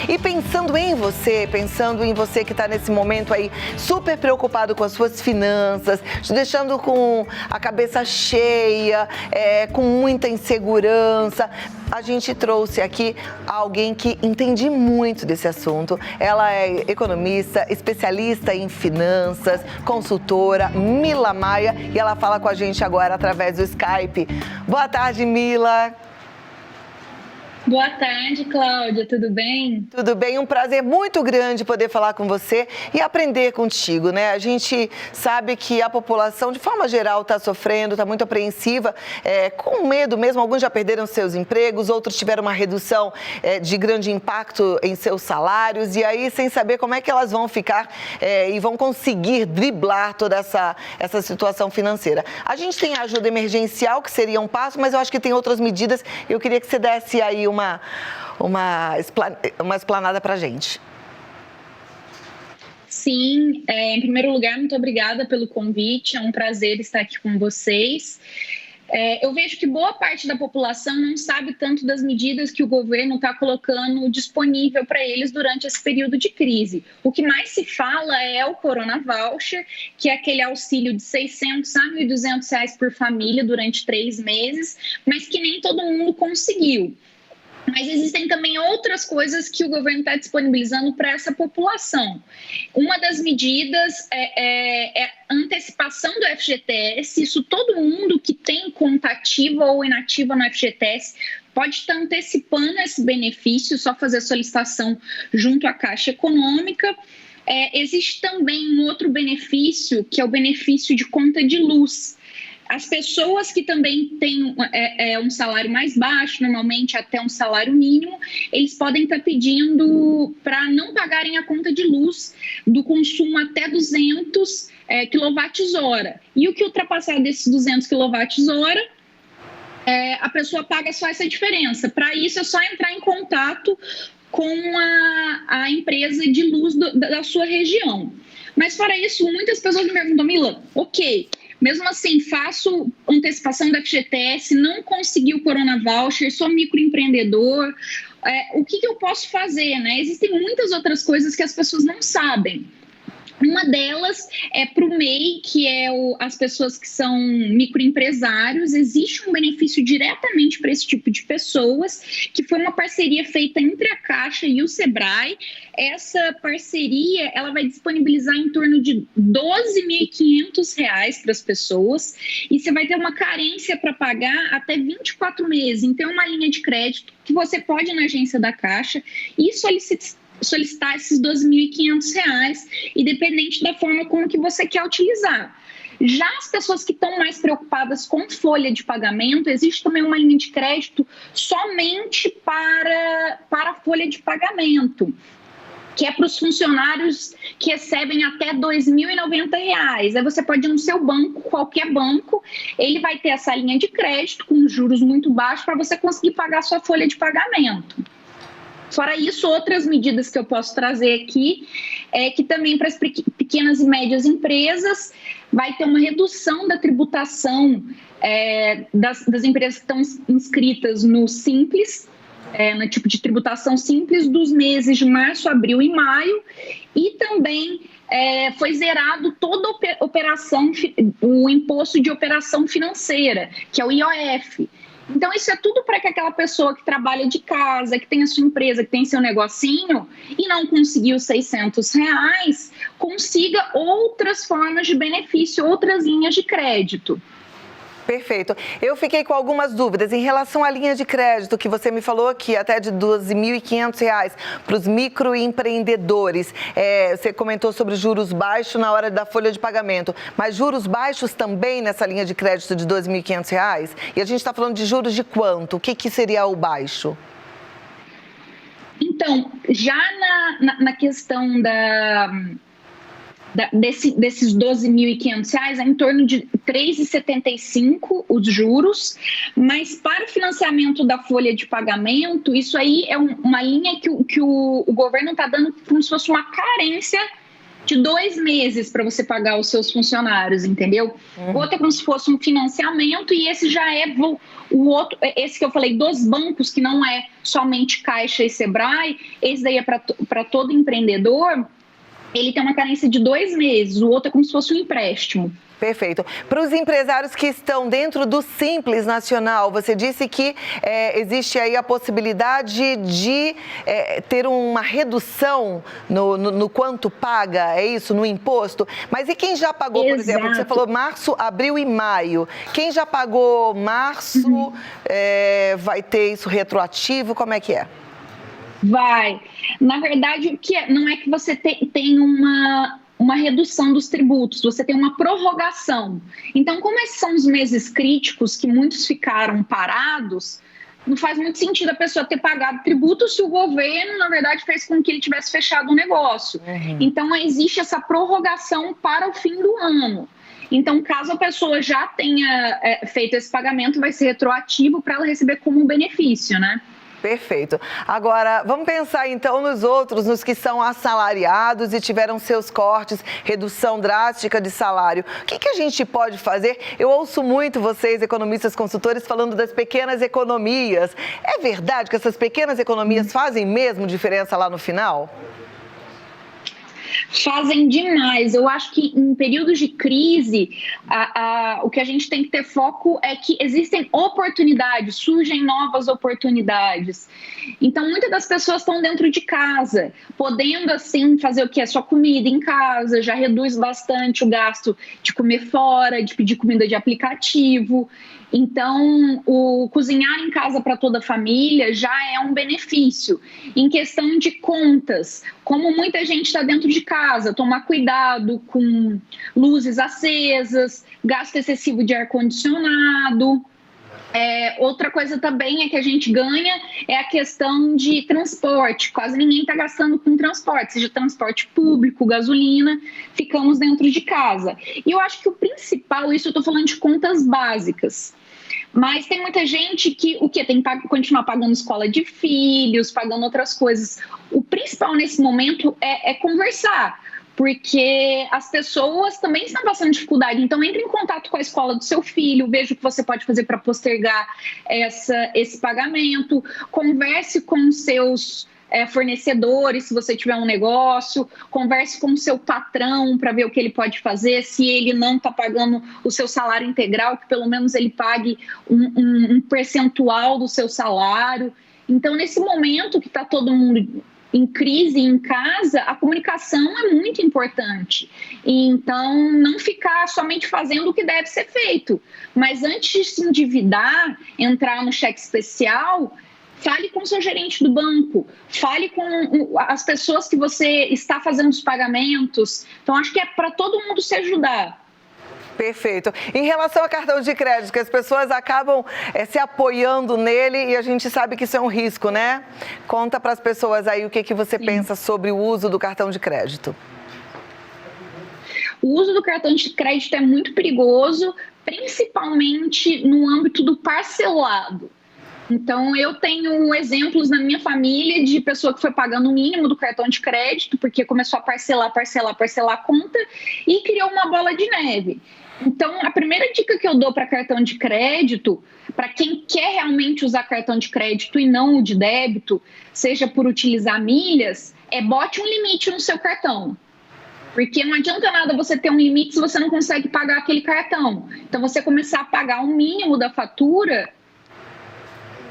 E pensando em você que está nesse momento aí super preocupado com as suas finanças, te deixando com a cabeça cheia, com muita insegurança, a gente trouxe aqui alguém que entende muito desse assunto. Ela é economista, especialista em finanças, consultora, Mila Maia, e ela fala com a gente agora através do Skype. Boa tarde, Mila. Boa tarde, Cláudia, tudo bem? Tudo bem, um prazer muito grande poder falar com você e aprender contigo, né? A gente sabe que a população, de forma geral, está sofrendo, está muito apreensiva, com medo mesmo. Alguns já perderam seus empregos, outros tiveram uma redução de grande impacto em seus salários, e aí sem saber como é que elas vão ficar e vão conseguir driblar toda essa situação financeira. A gente tem a ajuda emergencial, que seria um passo, mas eu acho que tem outras medidas. Eu queria que você desse aí uma explanada para a gente. Sim, em primeiro lugar, muito obrigada pelo convite, é um prazer estar aqui com vocês. Eu vejo que boa parte da população não sabe tanto das medidas que o governo está colocando disponível para eles durante esse período de crise. O que mais se fala é o Corona Voucher, que é aquele auxílio de R$600 a R$1.200 por família durante 3 meses, mas que nem todo mundo conseguiu. Mas existem também outras coisas que o governo está disponibilizando para essa população. Uma das medidas é a antecipação do FGTS. Isso todo mundo que tem conta ativa ou inativa no FGTS pode estar antecipando esse benefício, só fazer a solicitação junto à Caixa Econômica. Existe também um outro benefício, que é o benefício de conta de luz. As pessoas que também têm um salário mais baixo, normalmente até um salário mínimo, eles podem estar pedindo para não pagarem a conta de luz do consumo até 200 kWh. E o que ultrapassar desses 200 kWh, a pessoa paga só essa diferença. Para isso, é só entrar em contato com a empresa de luz da sua região. Mas, fora isso, muitas pessoas me perguntam, Mila, ok, mesmo assim, faço antecipação da FGTS, não consegui o Corona Voucher, sou microempreendedor, o que eu posso fazer, né? Existem muitas outras coisas que as pessoas não sabem. Uma delas é para o MEI, que é as pessoas que são microempresários. Existe um benefício diretamente para esse tipo de pessoas, que foi uma parceria feita entre a Caixa e o Sebrae. Essa parceria ela vai disponibilizar em torno de R$ 12.500 para as pessoas, e você vai ter uma carência para pagar até 24 meses. Então, é uma linha de crédito que você pode ir na agência da Caixa e solicitar esses R$ 12.500, independente da forma como que você quer utilizar. Já as pessoas que estão mais preocupadas com folha de pagamento, existe também uma linha de crédito somente para a folha de pagamento, que é para os funcionários que recebem até R$ 2.090. Aí você pode ir no seu banco, qualquer banco, ele vai ter essa linha de crédito com juros muito baixos para você conseguir pagar a sua folha de pagamento. Fora isso, outras medidas que eu posso trazer aqui é que também para as pequenas e médias empresas vai ter uma redução da tributação das empresas que estão inscritas no Simples, no tipo de tributação simples dos meses de março, abril e maio, e também foi zerado toda o imposto de operação financeira, que é o IOF. Então, isso é tudo para que aquela pessoa que trabalha de casa, que tem a sua empresa, que tem seu negocinho e não conseguiu R$600, consiga outras formas de benefício, outras linhas de crédito. Perfeito. Eu fiquei com algumas dúvidas em relação à linha de crédito que você me falou aqui, até de R$ 12.500 para os microempreendedores. Você comentou sobre juros baixos na hora da folha de pagamento, mas juros baixos também nessa linha de crédito de R$ 2.500? E a gente está falando de juros de quanto? O que seria o baixo? Então, já na questão desses R$ 12.500, é em torno de R$ 3,75 os juros, mas para o financiamento da folha de pagamento, isso aí é uma linha que o governo está dando como se fosse uma carência de 2 meses para você pagar os seus funcionários, entendeu? Outro é como se fosse um financiamento e esse já é o outro, esse que eu falei dos bancos, que não é somente Caixa e Sebrae, esse daí é para todo empreendedor, ele tem uma carência de 2 meses, o outro é como se fosse um empréstimo. Perfeito. Para os empresários que estão dentro do Simples Nacional, você disse que existe aí a possibilidade de ter uma redução no quanto paga, é isso, no imposto? Mas e quem já pagou, por exemplo, você falou março, abril e maio. Quem já pagou março, vai ter isso retroativo? Como é que é? Vai. Na verdade, o que não é que você tem uma redução dos tributos, você tem uma prorrogação. Então, como esses são os meses críticos que muitos ficaram parados, não faz muito sentido a pessoa ter pagado tributo se o governo, na verdade, fez com que ele tivesse fechado o negócio. Então, existe essa prorrogação para o fim do ano. Então, caso a pessoa já tenha feito esse pagamento, vai ser retroativo para ela receber como um benefício, né? Perfeito. Agora, vamos pensar então nos outros, nos que são assalariados e tiveram seus cortes, redução drástica de salário. O que a gente pode fazer? Eu ouço muito vocês, economistas consultores, falando das pequenas economias. É verdade que essas pequenas economias fazem mesmo diferença lá no final? Fazem demais. Eu acho que em períodos de crise, o que a gente tem que ter foco é que existem oportunidades, surgem novas oportunidades. Então, muitas das pessoas estão dentro de casa, podendo, assim, fazer o que é sua comida em casa, já reduz bastante o gasto de comer fora, de pedir comida de aplicativo. Então, o cozinhar em casa para toda a família já é um benefício. Em questão de contas, como muita gente está dentro de casa, tomar cuidado com luzes acesas, gasto excessivo de ar-condicionado. Outra coisa também é que a gente ganha é a questão de transporte. Quase ninguém está gastando com transporte, seja transporte público, gasolina, ficamos dentro de casa. E eu acho que o principal, isso eu estou falando de contas básicas, mas tem muita gente que tem que continuar pagando escola de filhos, pagando outras coisas. O principal nesse momento é conversar, porque as pessoas também estão passando dificuldade. Então, entre em contato com a escola do seu filho, veja o que você pode fazer para postergar esse pagamento, converse com os seus fornecedores, se você tiver um negócio, converse com o seu patrão para ver o que ele pode fazer, se ele não está pagando o seu salário integral, que pelo menos ele pague um percentual do seu salário. Então, nesse momento que está todo mundo em crise em casa, a comunicação é muito importante. Então, não ficar somente fazendo o que deve ser feito. Mas antes de se endividar, entrar no cheque especial, fale com o seu gerente do banco, fale com as pessoas que você está fazendo os pagamentos. Então, acho que é para todo mundo se ajudar. Perfeito. Em relação ao cartão de crédito, que as pessoas acabam se apoiando nele e a gente sabe que isso é um risco, né? Conta para as pessoas aí o que você pensa sobre o uso do cartão de crédito. O uso do cartão de crédito é muito perigoso, principalmente no âmbito do parcelado. Então, eu tenho exemplos na minha família de pessoa que foi pagando o mínimo do cartão de crédito, porque começou a parcelar a conta e criou uma bola de neve. Então, a primeira dica que eu dou para cartão de crédito, para quem quer realmente usar cartão de crédito e não o de débito, seja por utilizar milhas, bote um limite no seu cartão. Porque não adianta nada você ter um limite se você não consegue pagar aquele cartão. Então, você começar a pagar o mínimo da fatura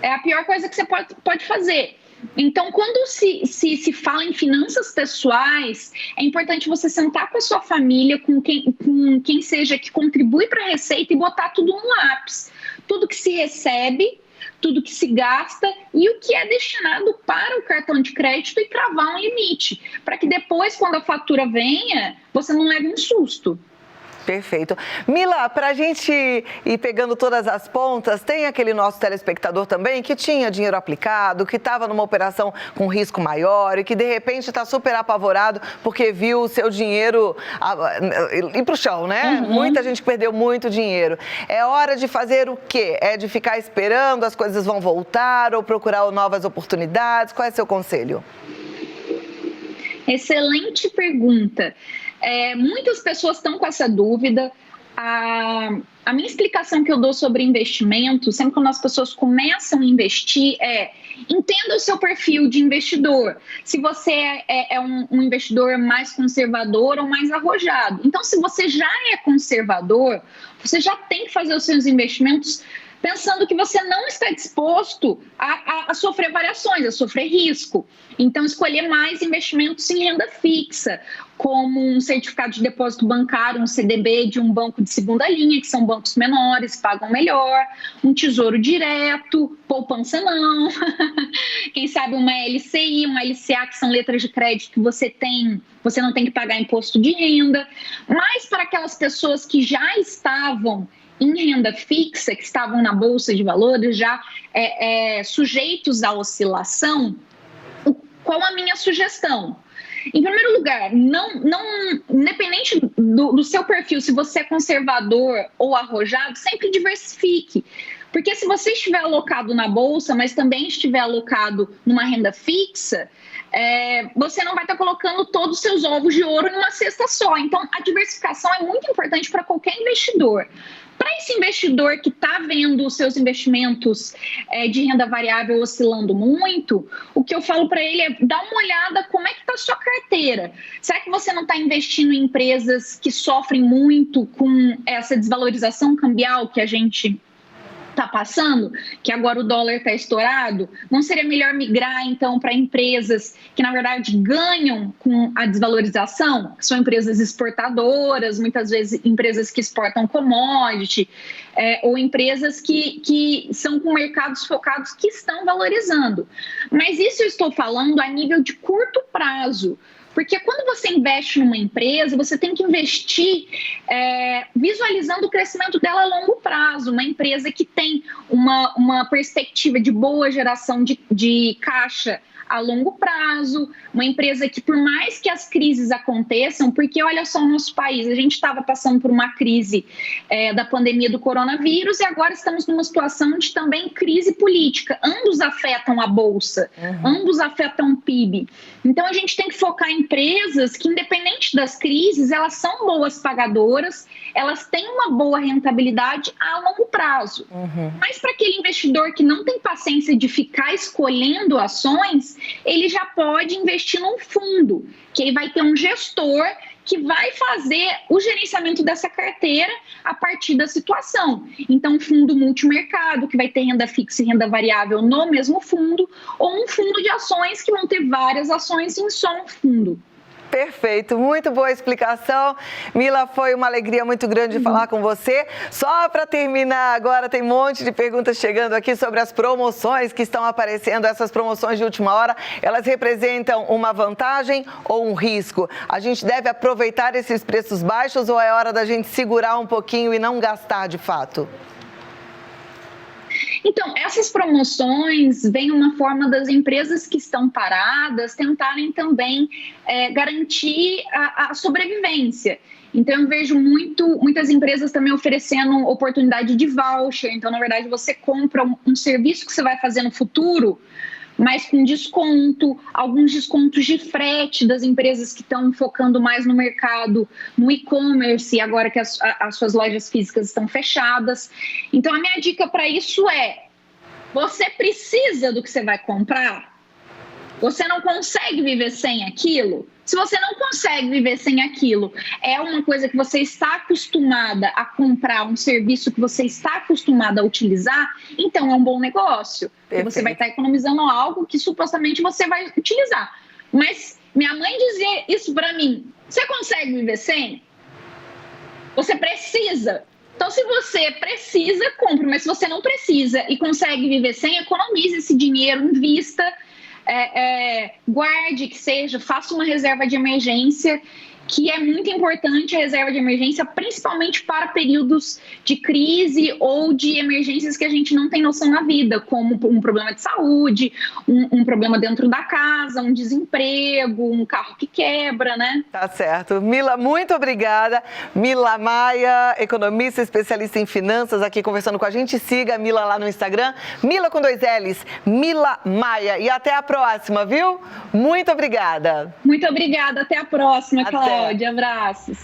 é a pior coisa que você pode fazer. Então, quando se fala em finanças pessoais, é importante você sentar com a sua família, com quem seja que contribui para a receita e botar tudo no lápis. Tudo que se recebe, tudo que se gasta e o que é destinado para o cartão de crédito e travar um limite, para que depois, quando a fatura venha, você não leve um susto. Perfeito. Mila, para a gente ir pegando todas as pontas, tem aquele nosso telespectador também que tinha dinheiro aplicado, que estava numa operação com risco maior e que de repente está super apavorado porque viu o seu dinheiro ir para o chão, né? Muita gente perdeu muito dinheiro. É hora de fazer o quê? É de ficar esperando, as coisas vão voltar ou procurar novas oportunidades? Qual é o seu conselho? Excelente pergunta. Muitas pessoas estão com essa dúvida. A minha explicação que eu dou sobre investimento, sempre quando as pessoas começam a investir, entenda o seu perfil de investidor. Se você é um investidor mais conservador ou mais arrojado. Então, se você já é conservador, você já tem que fazer os seus investimentos pensando que você não está disposto a sofrer variações, a sofrer risco. Então, escolher mais investimentos em renda fixa, como um certificado de depósito bancário, um CDB de um banco de segunda linha, que são bancos menores, pagam melhor, um tesouro direto, poupança não, quem sabe uma LCI, uma LCA, que são letras de crédito que você não tem que pagar imposto de renda. Mas para aquelas pessoas que já estavam em renda fixa, que estavam na Bolsa de Valores, já sujeitos à oscilação, qual a minha sugestão? Em primeiro lugar, independente do seu perfil, se você é conservador ou arrojado, sempre diversifique. Porque se você estiver alocado na Bolsa, mas também estiver alocado numa renda fixa, você não vai estar colocando todos os seus ovos de ouro numa cesta só. Então, a diversificação é muito importante para qualquer investidor. Para esse investidor que está vendo os seus investimentos de renda variável oscilando muito, o que eu falo para ele é dar uma olhada como é que está a sua carteira. Será que você não está investindo em empresas que sofrem muito com essa desvalorização cambial que a gente está passando, que agora o dólar está estourado? Não seria melhor migrar, então, para empresas que, na verdade, ganham com a desvalorização? São empresas exportadoras, muitas vezes empresas que exportam commodity, ou empresas que são com mercados focados que estão valorizando. Mas isso eu estou falando a nível de curto prazo. Porque quando você investe numa empresa, você tem que investir visualizando o crescimento dela a longo prazo. Uma empresa que tem uma perspectiva de boa geração de caixa a longo prazo, uma empresa que, por mais que as crises aconteçam, porque olha só o nosso país, a gente estava passando por uma crise da pandemia do coronavírus e agora estamos numa situação de também crise política. Ambos afetam a Bolsa, ambos afetam o PIB. Então, a gente tem que focar em empresas que, independente das crises, elas são boas pagadoras, elas têm uma boa rentabilidade a longo prazo. Mas para aquele investidor que não tem paciência de ficar escolhendo ações, ele já pode investir num fundo, que ele vai ter um gestor que vai fazer o gerenciamento dessa carteira a partir da situação. Então, um fundo multimercado, que vai ter renda fixa e renda variável no mesmo fundo, ou um fundo de ações que vão ter várias ações em só um fundo. Perfeito, muito boa explicação. Mila, foi uma alegria muito grande de falar com você. Só para terminar agora, tem um monte de perguntas chegando aqui sobre as promoções que estão aparecendo. Essas promoções de última hora, elas representam uma vantagem ou um risco? A gente deve aproveitar esses preços baixos ou é hora da gente segurar um pouquinho e não gastar de fato? Então, essas promoções vêm uma forma das empresas que estão paradas tentarem também garantir a sobrevivência. Então, eu vejo muitas empresas também oferecendo oportunidade de voucher. Então, na verdade, você compra um serviço que você vai fazer no futuro, mas com desconto, alguns descontos de frete das empresas que estão focando mais no mercado, no e-commerce, agora que as suas lojas físicas estão fechadas. Então, a minha dica para isso você precisa do que você vai comprar? Você não consegue viver sem aquilo? Se você não consegue viver sem aquilo, é uma coisa que você está acostumada a comprar, um serviço que você está acostumada a utilizar, então é um bom negócio. Você vai estar economizando algo que supostamente você vai utilizar. Mas minha mãe dizia isso para mim: você consegue viver sem? Você precisa. Então, se você precisa, compre. Mas se você não precisa e consegue viver sem, economize esse dinheiro, invista. Guarde, faça uma reserva de emergência, que é muito importante a reserva de emergência, principalmente para períodos de crise ou de emergências que a gente não tem noção na vida, como um problema de saúde, um problema dentro da casa, um desemprego, um carro que quebra, né? Tá certo. Mila, muito obrigada. Mila Maia, economista, especialista em finanças, aqui conversando com a gente. Siga a Mila lá no Instagram. Mila com 2 L's, Mila Maia. E até a próxima, viu? Muito obrigada. Muito obrigada. Até a próxima, Até. Cláudia. Abraços.